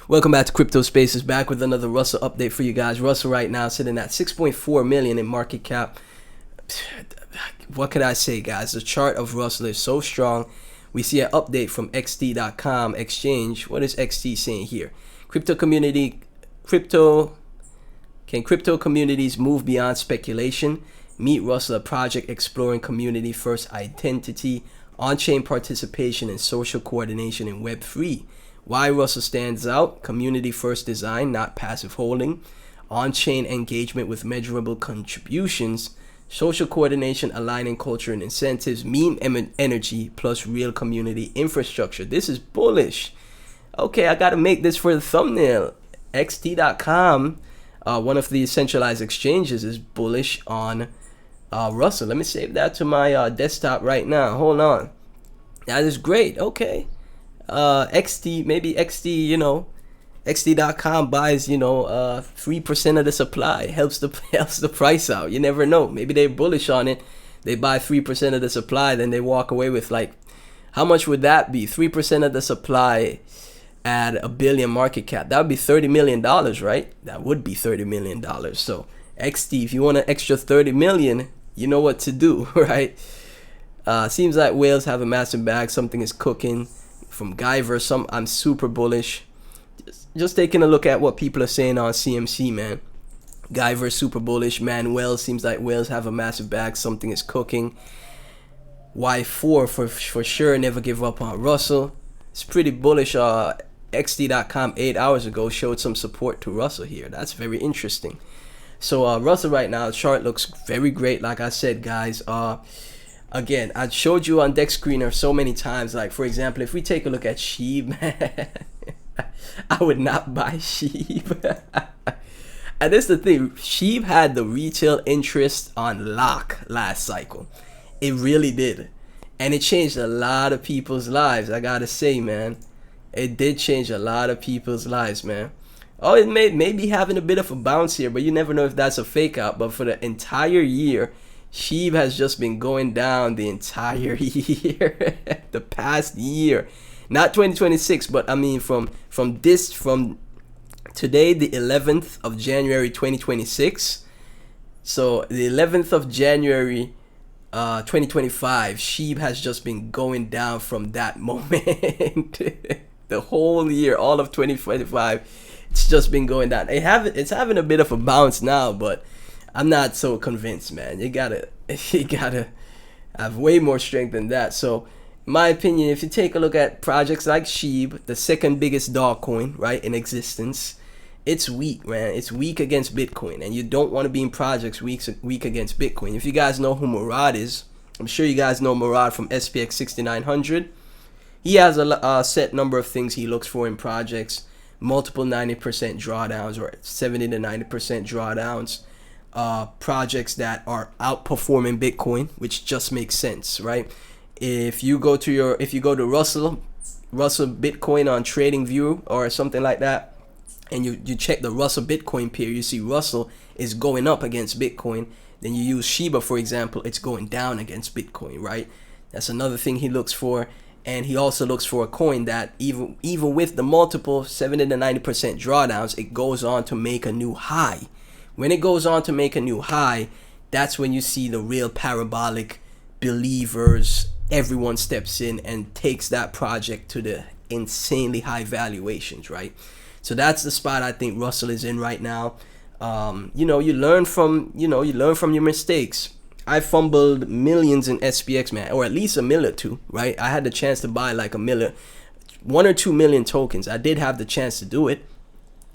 Welcome back to Crypto Spaces, back with another Russell update for you guys. Russell right now sitting at 6.4 million in market cap. What could I say, guys? The chart of Russell is so strong. We see an update from xt.com exchange. What is XT saying here? Can crypto communities move beyond speculation? Meet Russell, a project exploring community first identity, on-chain participation, and social coordination in Web3. Why Russell stands out: community first design, not passive holding; on-chain engagement with measurable contributions; social coordination, aligning culture and incentives; meme energy plus real community infrastructure. This is bullish. Okay, I gotta make this for the thumbnail. xt.com, one of the centralized exchanges, is bullish on Russell. Let me save that to my desktop right now. Hold on. That is great. Okay. xt.com buys 3% of the supply, helps the price out. You never know, maybe they're bullish on it, they buy 3% of the supply, then they walk away with, like, how much would that be? 3% of the supply at $1 billion market cap, that would be $30 million, right? That would be $30 million. So XT, if you want an extra 30 million, you know what to do, right? Seems like whales have a massive bag, something is cooking. From Guyver, I'm super bullish. Just taking a look at what people are saying on CMC, man. Guyver super bullish. Manuel, seems like whales have a massive bag, something is cooking. Y4 for sure, never give up on Russell. It's pretty bullish. XT.com 8 hours ago showed some support to Russell here. That's very interesting. So Russell right now, the chart looks very great. Like I said, guys, again, I showed you on Deck Screener so many times. Like, for example, if we take a look at Sheeb, I would not buy Sheeb. And this is the thing, Sheeb had the retail interest on lock last cycle. It really did. And it changed a lot of people's lives, I gotta say, man. It did change a lot of people's lives, man. Oh, it may be having a bit of a bounce here, but you never know if that's a fake out. But for the entire year, Sheeb has just been going down the entire year. The past year, not 2026, but I mean from today, the 11th of January 2026. So the 11th of January 2025, Sheeb has just been going down from that moment. The whole year, all of 2025, it's just been going down. It's having a bit of a bounce now, but I'm not so convinced, man. You gotta have way more strength than that. So, in my opinion, if you take a look at projects like Sheeb, the second biggest dogecoin, right, in existence, it's weak, man. It's weak against Bitcoin, and you don't want to be in projects weak against Bitcoin. If you guys know who Murad is, I'm sure you guys know Murad from SPX 6900. He has a set number of things he looks for in projects: multiple 90% drawdowns or 70 to 90% drawdowns. Projects that are outperforming Bitcoin, which just makes sense, right? If you go to Russell Bitcoin on TradingView or something like that, and you check the Russell Bitcoin pair, you see Russell is going up against Bitcoin. Then you use Shiba, for example, it's going down against Bitcoin, right? That's another thing he looks for. And he also looks for a coin that even with the multiple 70 to 90% drawdowns, it goes on to make a new high. When it goes on to make a new high, that's when you see the real parabolic believers. Everyone steps in and takes that project to the insanely high valuations, right? So that's the spot I think Russell is in right now. You learn from your mistakes. I fumbled millions in SPX, man, or at least $1 million or $2 million, right? I had the chance to buy like 1 or 2 million tokens. I did have the chance to do it.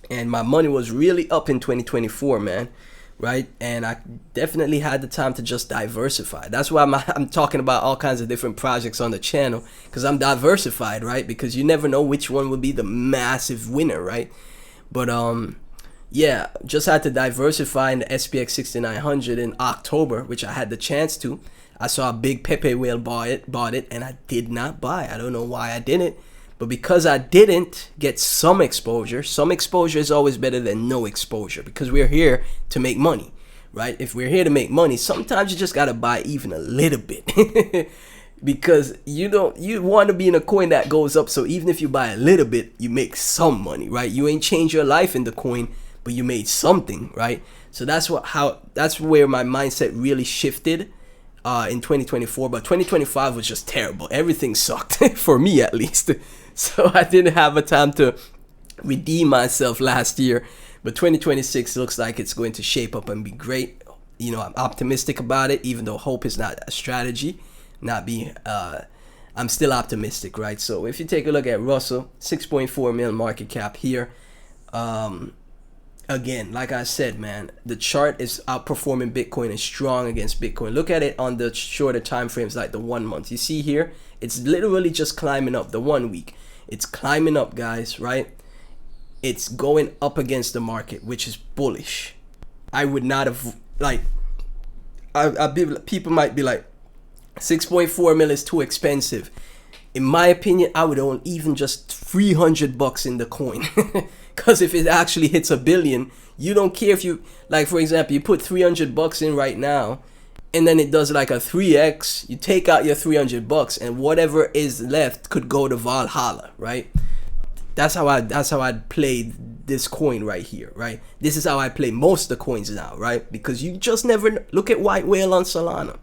And my money was really up in 2024, man, right? And I definitely had the time to just diversify. That's why I'm talking about all kinds of different projects on the channel, because I'm diversified, right? Because you never know which one will be the massive winner, right? But yeah, just had to diversify in the SPX 6900 in October, which I had the chance to. I saw a big Pepe whale bought it, and I did not buy. I don't know why I didn't. But because I didn't get some exposure is always better than no exposure, because we're here to make money, right? If we're here to make money, sometimes you just got to buy even a little bit. because you want to be in a coin that goes up. So even if you buy a little bit, you make some money, right? You ain't changed your life in the coin, but you made something, right? So that's where my mindset really shifted in 2024. But 2025 was just terrible. Everything sucked for me, at least. So I didn't have a time to redeem myself last year. But 2026 looks like it's going to shape up and be great. You know, I'm optimistic about it, even though hope is not a strategy. I'm still optimistic, right? So if you take a look at Russell, 6.4 million market cap here. Again, like I said, man, the chart is outperforming Bitcoin and strong against Bitcoin. Look at it on the shorter time frames, like the 1 month. You see here, it's literally just climbing up. The 1 week, it's climbing up, guys, right? It's going up against the market, which is bullish. I would not have, like, people might be like, 6.4 mil is too expensive. In my opinion, I would own even just $300 in the coin. Because if it actually hits $1 billion, you don't care if you, like, for example, you put $300 in right now, and then it does like a 3x. You take out your $300, and whatever is left could go to Valhalla, right? That's how I'd play this coin right here, right? This is how I play most of the coins now, right? Because you just never look at White Whale on Solana.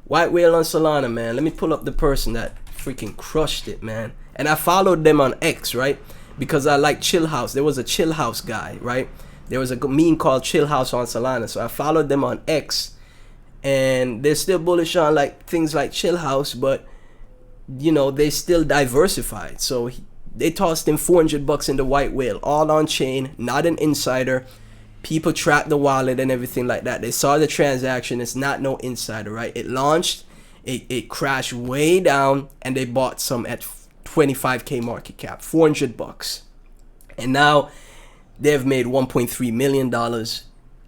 White Whale on Solana, man. Let me pull up the person that freaking crushed it, man. And I followed them on X, right? Because I like Chill House. There was a Chill House guy, right? There was a meme called Chill House on Solana. So I followed them on X. And they're still bullish on like things like Chill House, but you know, they still diversified. So they tossed in $400 in the White Whale, all on chain, not an insider. People track the wallet and everything like that. They saw the transaction. It's not no insider, right? It launched, it crashed way down, and they bought some at 25k market cap, $400, and now they've made $1.3 million,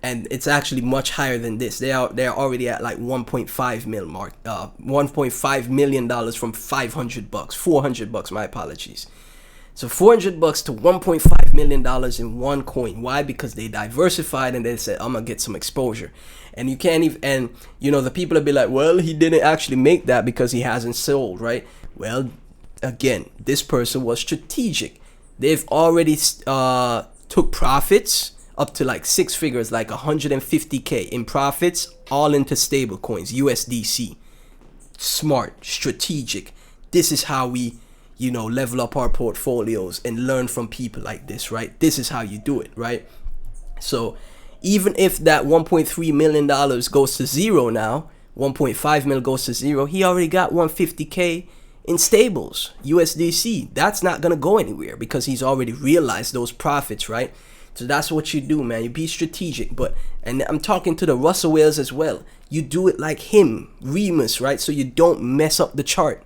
and it's actually much higher than this. They're already at like 1.5 mil mark, $1.5 million from $500, $400. My apologies. So $400 to $1.5 million in one coin. Why? Because they diversified and they said, I'm gonna get some exposure. And you can't even, and you know, the people will be like, well, he didn't actually make that because he hasn't sold, right? Well, again, this person was strategic. They've already took profits up to like 6 figures, like 150k in profits, all into stable coins, USDC. Smart, strategic. This is how we, you know, level up our portfolios and learn from people like this, right? This is how you do it, right? So even if that $1.3 million goes to zero now, 1.5 mil goes to zero, he already got 150k in stables, USDC. That's not gonna go anywhere because he's already realized those profits, right? So that's what you do, man. You be strategic. But, and I'm talking to the Russell Whales as well, you do it like him, Remus, right? So you don't mess up the chart.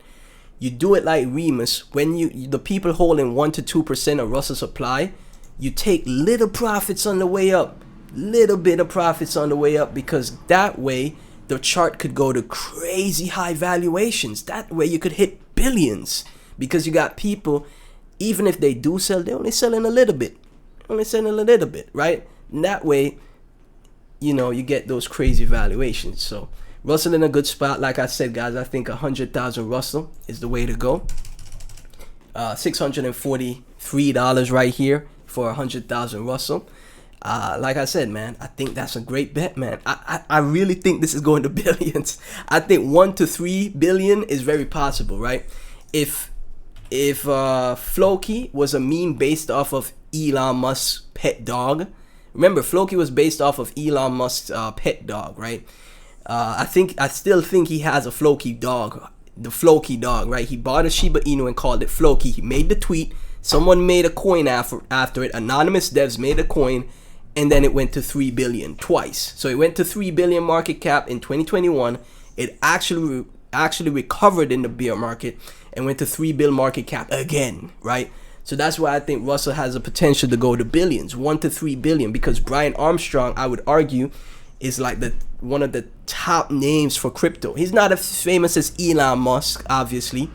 You do it like Remus. When the people holding 1 to 2% of Russell supply, you take little profits on the way up, little bit of profits on the way up, because that way the chart could go to crazy high valuations. That way you could hit billions, because you got people, even if they do sell, they're only selling a little bit, right? And that way, you know, you get those crazy valuations. So Russell in a good spot. Like I said, guys, I think 100,000 Russell is the way to go. $643 right here for 100,000 Russell. Like I said, man, I think that's a great bet, man. I really think this is going to billions. I think 1 to 3 billion is very possible, right? If Floki was a meme based off of Elon Musk's pet dog. Remember, Floki was based off of Elon Musk's pet dog, right? I still think he has a Floki dog, the Floki dog, right? He bought a Shiba Inu and called it Floki. He made the tweet. Someone made a coin after it. Anonymous devs made a coin, and then it went to 3 billion twice. So it went to 3 billion market cap in 2021. It actually recovered in the bear market and went to 3 bill market cap again, right? So that's why I think Russell has a potential to go to billions, 1 to 3 billion, because Brian Armstrong, I would argue, is like one of the top names for crypto. He's not as famous as Elon Musk, obviously,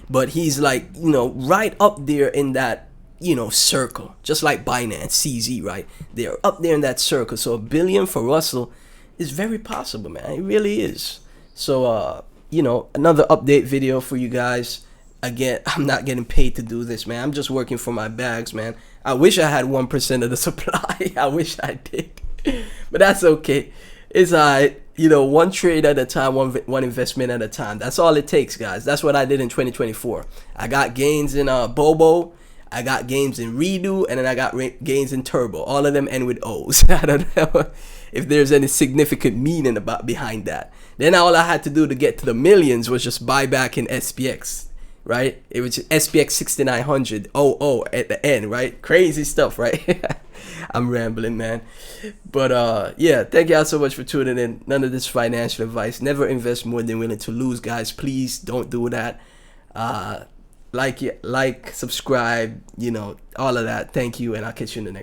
but he's like, you know, right up there in that, you know, circle, just like Binance, CZ, right? They're up there in that circle. So $1 billion for Russell is very possible, man. It really is. So another update video for you guys. Again, I'm not getting paid to do this, man. I'm just working for my bags, man. I wish I had 1% of the supply. I wish I did. But that's okay. It's alright. One trade at a time, one investment at a time. That's all it takes, guys. That's what I did in 2024. I got gains in Bobo. I got gains in Redo, and then I got gains in Turbo. All of them end with O's. I don't know if there's any significant meaning behind that. Then all I had to do to get to the millions was just buy back in SPX, right? It was SPX 6900 at the end, right? Crazy stuff, right? I'm rambling, man. But yeah, thank y'all so much for tuning in. None of this financial advice. Never invest more than willing to lose, guys. Please don't do that. Like, subscribe, all of that. Thank you, and I'll catch you in the next